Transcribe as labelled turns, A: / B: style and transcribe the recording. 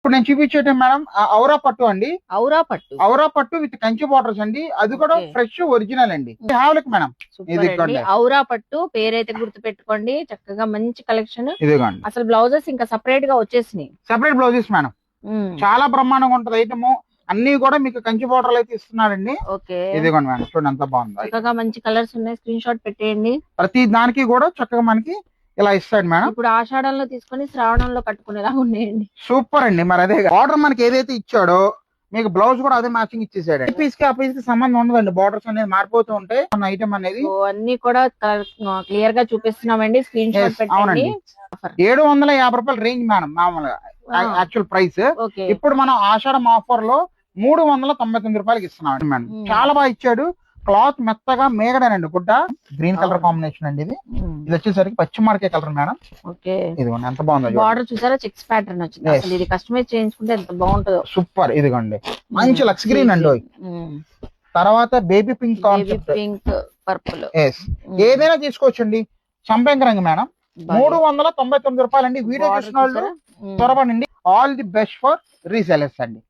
A: ఇప్పుడు నేను చూపించేది మేడం ఔరా పట్టు అండి. ఔరా పట్టు విత్ కంచి బార్డర్స్ అండి. అది కూడా ఫ్రెష్ ఒరిజినల్ అండి. హ్యావ్లక్ మేడం.
B: ఇది ఔరా పట్టు పేరైతే గుర్తు పెట్టుకోండి. చక్కగా మంచి కలెక్షన్.
A: ఇదిగోండి.
B: అసలు బ్లౌజెస్ ఇంకా సెపరేట్ గా వచ్చేసినాయి.
A: Separate blouses madam. చాలా బ్రహ్మాండంగా ఉంటది ఐటమ్. అన్ని కూడా మీకు కంచి బార్డర్ అయితే ఇస్తున్నారండి.
B: ఓకే.
A: ఇదిగోండి మేడం, చూడండి ఎంత బాగుంది.
B: చక్కగా మంచి కలర్స్ ఉన్నాయి. స్క్రీన్ షాట్ పెట్టేయండి.
A: ప్రతి దానికి కూడా చక్కగా మనకి ఇలా ఇస్తాడు మేడం.
B: ఇప్పుడు ఆషాఢంలో తీసుకొని శ్రావణంలో కట్టుకునేలా ఉన్నాయండి.
A: సూపర్ అండి. మరి అదే బార్డర్ మనకి ఏదైతే ఇచ్చాడో మీకు బ్లౌజ్ కూడా అదే మ్యాచింగ్ ఇచ్చేసాడు. ఈ పీస్ కి ఆ పీస్ కి సంబంధం ఉండదండి. బార్డర్స్ అనేది మారిపోతూ ఉంటాయి. మన ఐటమ్ అనేది
B: అన్ని కూడా క్లియర్ గా చూపిస్తున్నామండి. స్క్రీన్ షాట్ పెట్టండి.
A: 750 రూపాయల రేంజ్ మేడం మామూలుగా యాక్చువల్ ప్రైస్. ఇప్పుడు మనం ఆషాఢం ఆఫర్ లో 399 రూపాయలకి ఇస్తున్నాం మేడం. చాలా బాగా ఇచ్చాడు. క్లాత్ మెత్తగా మేగడనండి గుడ్డ. గ్రీన్ కలర్ కాంబినేషన్ అండి. ఇది వచ్చేసరికి పచ్చిమార్కే కలర్ మేడం.
B: ఓకే.
A: ఇదిగోండి ఎంత బాగుందో.
B: బార్డర్ చూసారా, చెక్స్ ప్యాటర్న్ వచ్చింది. అసలు ఇది కస్టమైజ్ చేయించుకుంటే ఎంత బాగుంటుందో.
A: సూపర్. ఇదిగోండి మంచి లక్స్ గ్రీన్ అండి. తర్వాత baby pink concept,
B: pink purple
A: ఏదైనా తీసుకోవచ్చండి. సంపెంగ రంగు మేడం. 399 రూపాయలు అండి. వీడియో చూసిన వాళ్ళు త్వరపడండి. All the best for resellers అండి.